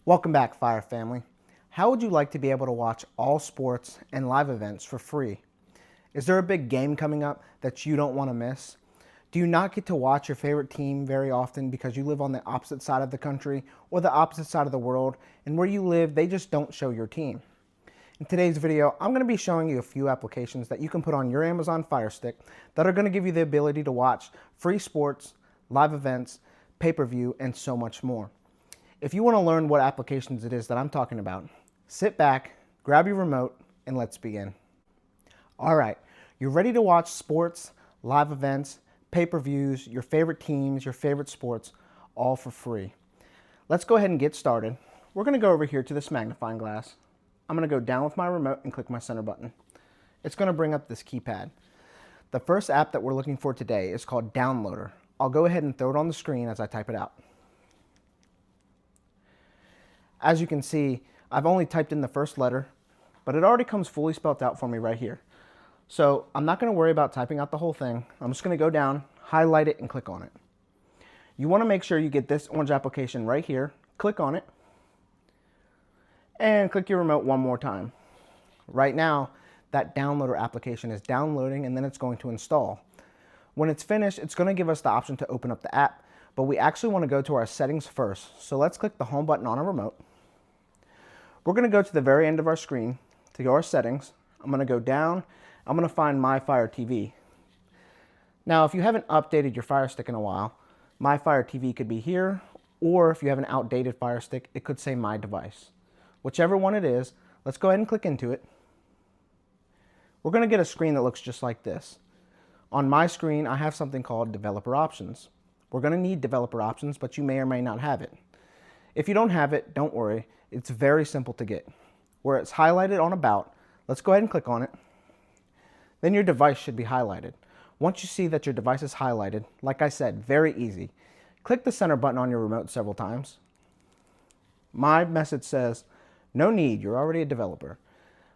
Welcome back, Fire Family. How would you like to be able to watch all sports and live events for free? Is there a big game coming up that you don't want to miss? Do you not get to watch your favorite team very often because you live on the opposite side of the country or the opposite side of the world, and where you live, they just don't show your team? In today's video, I'm going to be showing you a few applications that you can put on your Amazon Fire Stick that are going to give you the ability to watch free sports, live events, pay-per-view, and so much more. If you want to learn what applications it is that I'm talking about, sit back, grab your remote, and let's begin. All right, you're ready to watch sports, live events, pay-per-views, your favorite teams, your favorite sports, all for free. Let's go ahead and get started. We're going to go over here to this magnifying glass. I'm going to go down with my remote and click my center button. It's going to bring up this keypad. The first app that we're looking for today is called Downloader. I'll go ahead and throw it on the screen as I type it out. As you can see, I've only typed in the first letter, but it already comes fully spelled out for me right here. So I'm not going to worry about typing out the whole thing. I'm just going to go down, highlight it, and click on it. You want to make sure you get this orange application right here, click on it, and click your remote one more time. Right now, that Downloader application is downloading and then it's going to install. When it's finished, it's going to give us the option to open up the app, but we actually want to go to our settings first. So let's click the home button on our remote. We're going to go to the very end of our screen to go our settings. I'm going to go down. I'm going to find My Fire TV. Now, if you haven't updated your Fire Stick in a while, My Fire TV could be here, or if you have an outdated Fire Stick, it could say My Device. Whichever one it is, let's go ahead and click into it. We're going to get a screen that looks just like this. On my screen, I have something called Developer Options. We're going to need Developer Options, but you may or may not have it. If you don't have it, don't worry. It's very simple to get. Where it's highlighted on About, let's go ahead and click on it. Then your device should be highlighted. Once you see that your device is highlighted, like I said, very easy. Click the center button on your remote several times. My message says, no need, you're already a developer.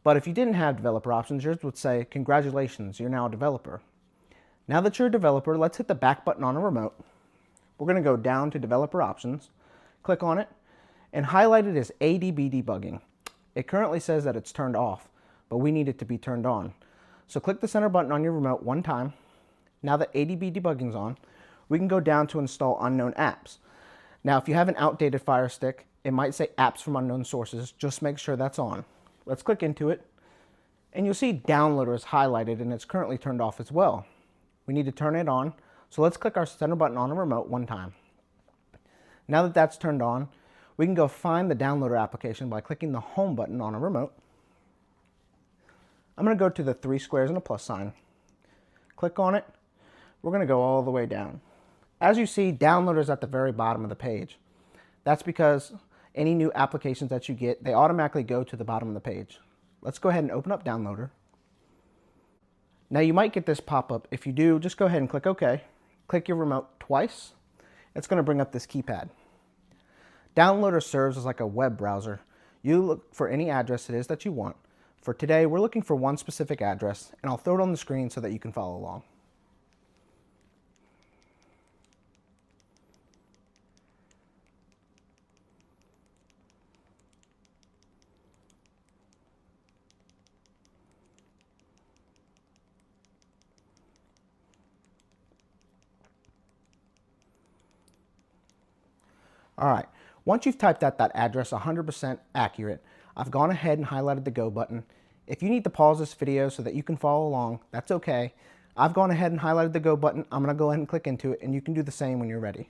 But if you didn't have developer options, yours would say, congratulations, you're now a developer. Now that you're a developer, let's hit the back button on a remote. We're going to go down to developer options, click on it, and highlight it as ADB debugging. It currently says that it's turned off, but we need it to be turned on. So click the center button on your remote one time. Now that ADB debugging is on, we can go down to install unknown apps. Now, if you have an outdated Fire Stick, it might say apps from unknown sources. Just make sure that's on. Let's click into it. And you'll see Downloader is highlighted and it's currently turned off as well. We need to turn it on. So let's click our center button on the remote one time. Now that that's turned on, we can go find the Downloader application by clicking the home button on a remote. I'm going to go to the 3 squares and a plus sign. Click on it. We're going to go all the way down. As you see, Downloader is at the very bottom of the page. That's because any new applications that you get, they automatically go to the bottom of the page. Let's go ahead and open up Downloader. Now you might get this pop-up. If you do, just go ahead and click OK. Click your remote twice. It's going to bring up this keypad. Downloader serves as like a web browser. You look for any address it is that you want. For today, we're looking for one specific address, and I'll throw it on the screen so that you can follow along. All right, once you've typed out that address 100% accurate, I've gone ahead and highlighted the go button. If you need to pause this video so that you can follow along, that's okay. I've gone ahead and highlighted the go button. I'm gonna go ahead and click into it, and you can do the same when you're ready.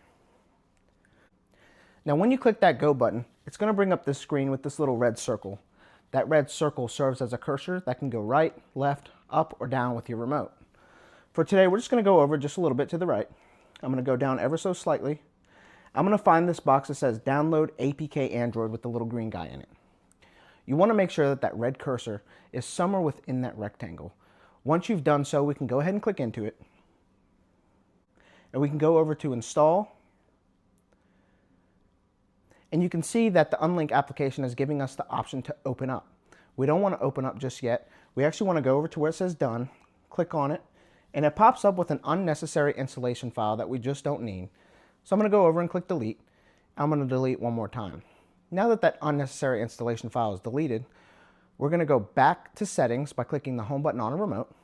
Now when you click that go button, it's gonna bring up this screen with this little red circle. That red circle serves as a cursor that can go right, left, up, or down with your remote. For today, we're just gonna go over just a little bit to the right. I'm gonna go down ever so slightly. I'm going to find this box that says Download APK Android with the little green guy in it. You want to make sure that that red cursor is somewhere within that rectangle. Once you've done so, we can go ahead and click into it. And we can go over to Install. And you can see that the Unlinked application is giving us the option to open up. We don't want to open up just yet. We actually want to go over to where it says Done, click on it, and it pops up with an unnecessary installation file that we just don't need. So I'm going to go over and click delete. I'm going to delete one more time. Now that that unnecessary installation file is deleted, we're going to go back to settings by clicking the home button on a remote.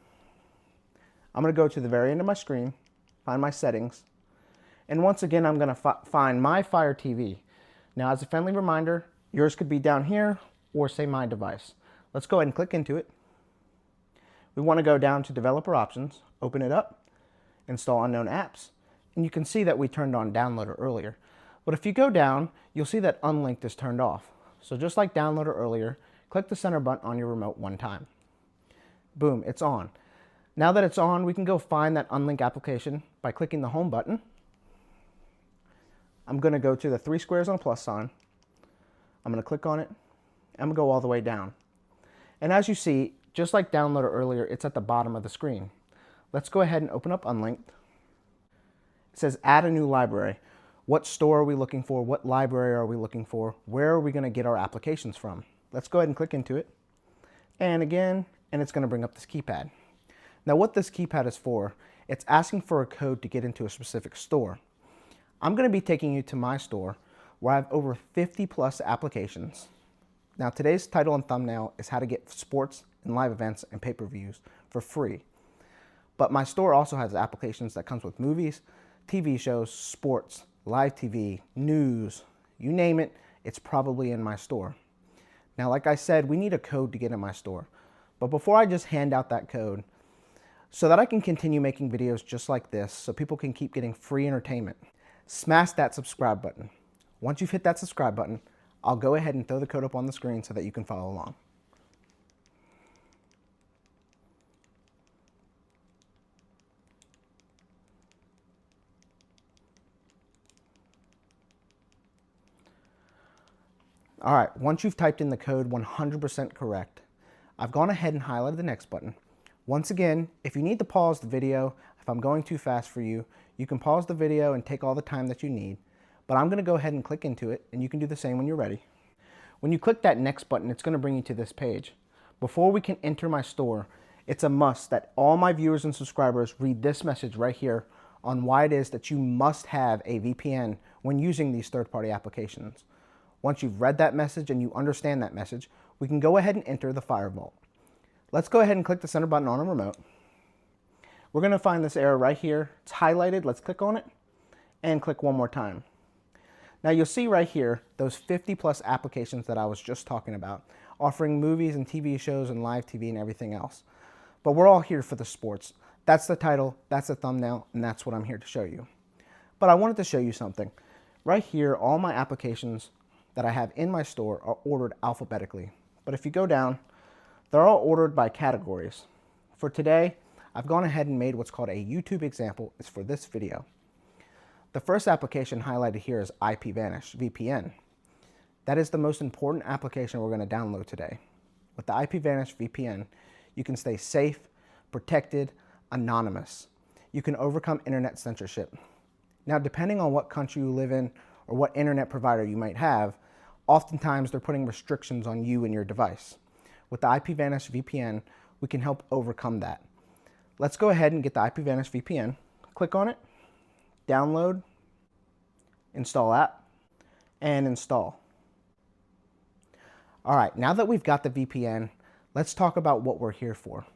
I'm going to go to the very end of my screen, find my settings, and once again I'm going to find my Fire TV. Now as a friendly reminder, yours could be down here or say my device. Let's go ahead and click into it. We want to go down to developer options, open it up, install unknown apps, and you can see that we turned on downloader earlier. But if you go down, you'll see that Unlinked is turned off. So just like downloader earlier, click the center button on your remote one time. Boom, it's on. Now that it's on, we can go find that Unlinked application by clicking the home button. I'm going to go to the 3 squares on a plus sign. I'm going to click on it. I'm going to go all the way down. And as you see, just like downloader earlier, it's at the bottom of the screen. Let's go ahead and open up Unlinked. It says add a new library. What store are we looking for? What library are we looking for? Where are we going to get our applications from? Let's go ahead and click into it. And again, and it's going to bring up this keypad. Now what this keypad is for, it's asking for a code to get into a specific store. I'm going to be taking you to my store where I have over 50 plus applications. Now today's title and thumbnail is how to get sports and live events and pay-per-views for free. But my store also has applications that comes with movies, TV shows, sports, live TV, news, you name it, it's probably in my store. Now like I said, we need a code to get in my store. But before I just hand out that code, so that I can continue making videos just like this so people can keep getting free entertainment, smash that subscribe button. Once you've hit that subscribe button, I'll go ahead and throw the code up on the screen so that you can follow along. All right, once you've typed in the code 100% correct, I've gone ahead and highlighted the next button. Once again, if you need to pause the video, if I'm going too fast for you, you can pause the video and take all the time that you need. But I'm going to go ahead and click into it, and you can do the same when you're ready. When you click that next button, it's going to bring you to this page. Before we can enter my store, it's a must that all my viewers and subscribers read this message right here on why it is that you must have a VPN when using these third-party applications. Once you've read that message and you understand that message, we can go ahead and enter the Fire Vault. Let's go ahead and click the center button on a remote. We're going to find this error right here. It's highlighted. Let's click on it and click one more time. Now you'll see right here those 50 plus applications that I was just talking about, offering movies and TV shows and live TV and everything else. But we're all here for the sports. That's the title, that's the thumbnail, and that's what I'm here to show you. But I wanted to show you something. Right here, all my applications that I have in my store are ordered alphabetically. But if you go down, they're all ordered by categories. For today, I've gone ahead and made what's called a YouTube example. It's for this video. The first application highlighted here is IPVanish VPN. That is the most important application we're going to download today. With the IPVanish VPN, you can stay safe, protected, anonymous. You can overcome internet censorship. Now, depending on what country you live in or what internet provider you might have, oftentimes they're putting restrictions on you and your device. With the IPVanish VPN, we can help overcome that. Let's go ahead and get the IPVanish VPN. Click on it, download, install app, and install. All right, now that we've got the VPN, let's talk about what we're here for.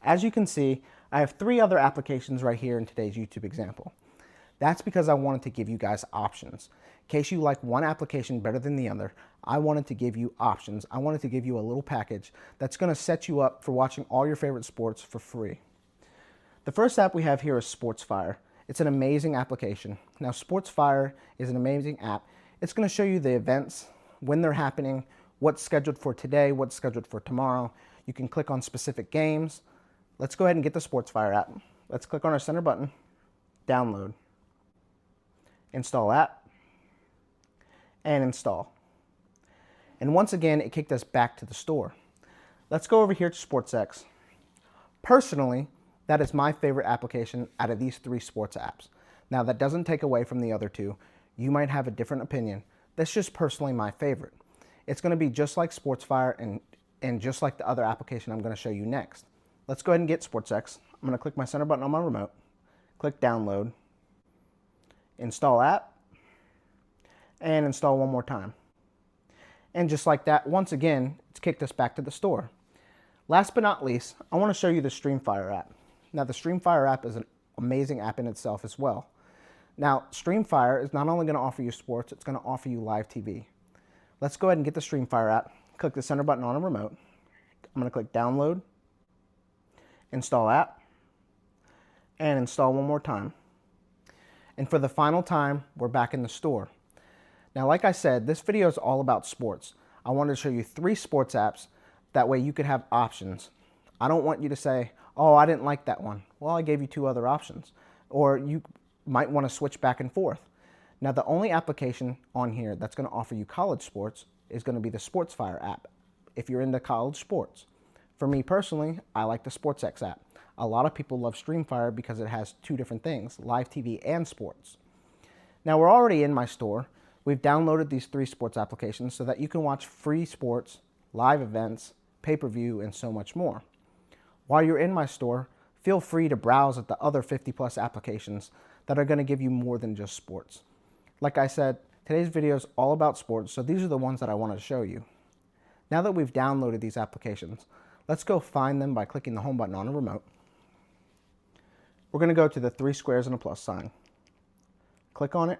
As you can see, I have 3 other applications right here in today's YouTube example. That's because I wanted to give you guys options. In case you like one application better than the other, I wanted to give you options. I wanted to give you a little package that's going to set you up for watching all your favorite sports for free. The first app we have here is SportsFire. It's an amazing application. Now, SportsFire is an amazing app. It's going to show you the events, when they're happening, what's scheduled for today, what's scheduled for tomorrow. You can click on specific games. Let's go ahead and get the SportsFire app. Let's click on our center button, download, install app, and install. And once again, it kicked us back to the store. Let's go over here to SportsX. Personally, that is my favorite application out of these 3 sports apps. Now, that doesn't take away from the other 2. You might have a different opinion. That's just personally my favorite. It's going to be just like SportsFire and just like the other application I'm going to show you next. Let's go ahead and get SportsX. I'm going to click my center button on my remote, click download, install app, and install one more time. And just like that, once again, it's kicked us back to the store. Last but not least, I want to show you the StreamFire app. Now, the StreamFire app is an amazing app in itself as well. Now, StreamFire is not only going to offer you sports, it's going to offer you live TV. Let's go ahead and get the StreamFire app. Click the center button on a remote. I'm going to click download, install app, and install one more time. And for the final time, we're back in the store. Now, like I said, this video is all about sports. I wanted to show you 3 sports apps. That way you could have options. I don't want you to say, oh, I didn't like that one. Well, I gave you 2 other options. Or you might want to switch back and forth. Now, the only application on here that's going to offer you college sports is going to be the SportsFire app, if you're into college sports. For me personally, I like the SportsX app. A lot of people love StreamFire because it has 2 different things, live TV and sports. Now, we're already in my store. We've downloaded these 3 sports applications so that you can watch free sports, live events, pay-per-view, and so much more. While you're in my store, feel free to browse at the other 50+ applications that are going to give you more than just sports. Like I said, today's video is all about sports, so these are the ones that I wanted to show you. Now that we've downloaded these applications, let's go find them by clicking the home button on a remote. We're going to go to the 3 squares and a plus sign. Click on it.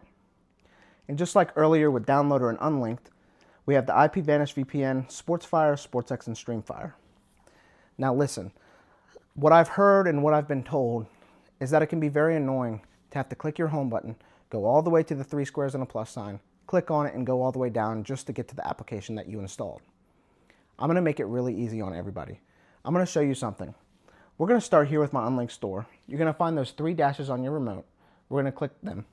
And just like earlier with Downloader and Unlinked, we have the IPVanish VPN, SportsFire, SportsX, and StreamFire. Now listen, what I've heard and what I've been told is that it can be very annoying to have to click your home button, go all the way to the 3 squares and a plus sign, click on it, and go all the way down just to get to the application that you installed. I'm going to make it really easy on everybody. I'm going to show you something. We're going to start here with my Unlinked store. You're going to find those 3 dashes on your remote. We're going to click them.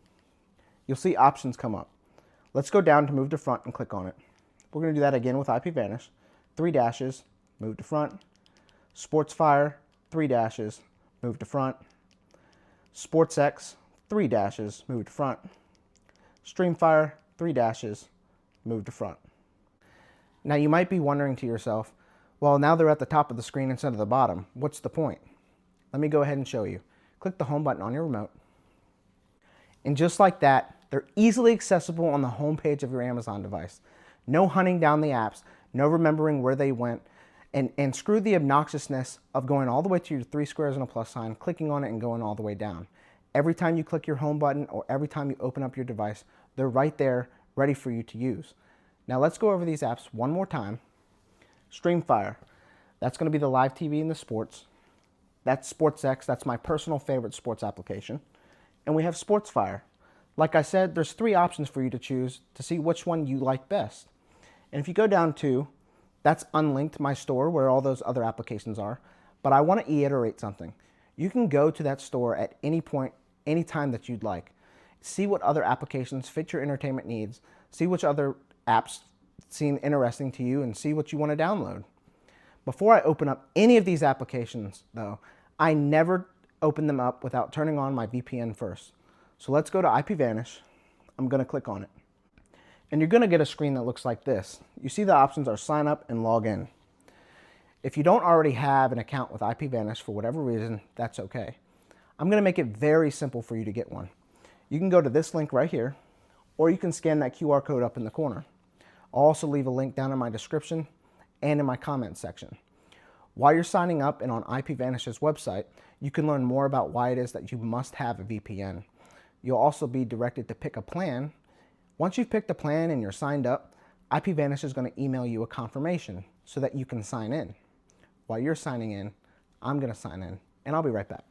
You'll see options come up. Let's go down to move to front and click on it. We're going to do that again with IPVanish. 3 dashes, move to front. SportsFire, 3 dashes, move to front. SportsX, 3 dashes, move to front. StreamFire, 3 dashes, move to front. Now you might be wondering to yourself, well, now they're at the top of the screen instead of the bottom. What's the point? Let me go ahead and show you. Click the home button on your remote. And just like that, they're easily accessible on the home page of your Amazon device. No hunting down the apps, no remembering where they went, and screw the obnoxiousness of going all the way to your 3 squares and a plus sign, clicking on it and going all the way down. Every time you click your home button or every time you open up your device, they're right there ready for you to use. Now let's go over these apps one more time. StreamFire, that's going to be the live TV and the sports. That's SportsX, that's my personal favorite sports application. And we have SportsFire. Like I said, there's 3 options for you to choose to see which one you like best. And if you go down to, that's Unlinked, my store, where all those other applications are. But I want to reiterate something. You can go to that store at any point, any time that you'd like. See what other applications fit your entertainment needs. See which other apps seem interesting to you and see what you want to download. Before I open up any of these applications, though, I never open them up without turning on my VPN first. So let's go to IPVanish. I'm going to click on it. And you're going to get a screen that looks like this. You see the options are sign up and log in. If you don't already have an account with IPVanish for whatever reason, that's okay. I'm going to make it very simple for you to get one. You can go to this link right here, or you can scan that QR code up in the corner. I'll also leave a link down in my description and in my comments section. While you're signing up and on IPVanish's website, you can learn more about why it is that you must have a VPN. You'll also be directed to pick a plan. Once you've picked a plan and you're signed up, IPVanish is going to email you a confirmation so that you can sign in. While you're signing in, I'm going to sign in, and I'll be right back.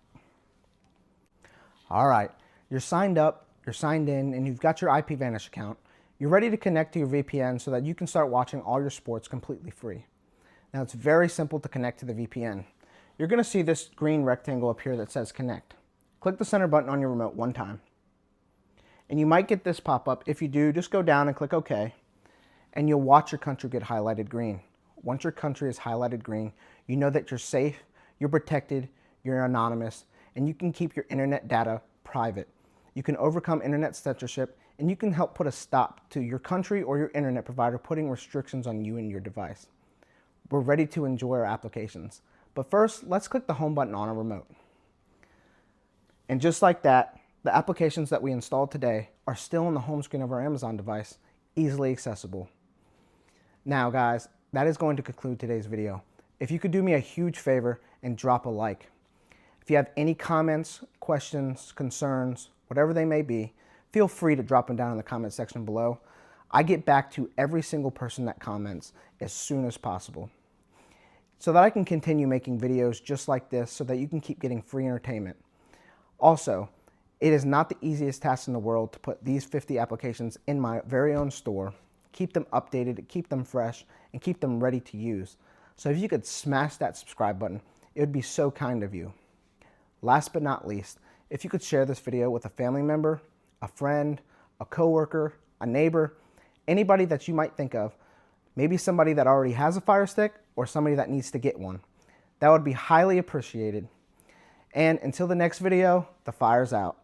All right, you're signed up, you're signed in, and you've got your IPVanish account. You're ready to connect to your VPN so that you can start watching all your sports completely free. Now, it's very simple to connect to the VPN. You're going to see this green rectangle up here that says connect. Click the center button on your remote one time. And you might get this pop up. If you do, just go down and click OK, and you'll watch your country get highlighted green. Once your country is highlighted green, you know that you're safe, you're protected, you're anonymous, and you can keep your internet data private. You can overcome internet censorship, and you can help put a stop to your country or your internet provider putting restrictions on you and your device. We're ready to enjoy our applications. But first, let's click the home button on our remote. And just like that, the applications that we installed today are still on the home screen of our Amazon device, easily accessible. Now guys, that is going to conclude today's video. If you could do me a huge favor and drop a like. If you have any comments, questions, concerns, whatever they may be, feel free to drop them down in the comment section below. I get back to every single person that comments as soon as possible, so that I can continue making videos just like this so that you can keep getting free entertainment. Also, it is not the easiest task in the world to put these 50 applications in my very own store, keep them updated, keep them fresh, and keep them ready to use. So if you could smash that subscribe button, it would be so kind of you. Last but not least, if you could share this video with a family member, a friend, a coworker, a neighbor, anybody that you might think of, maybe somebody that already has a Fire Stick or somebody that needs to get one. That would be highly appreciated. And until the next video, the fire's out.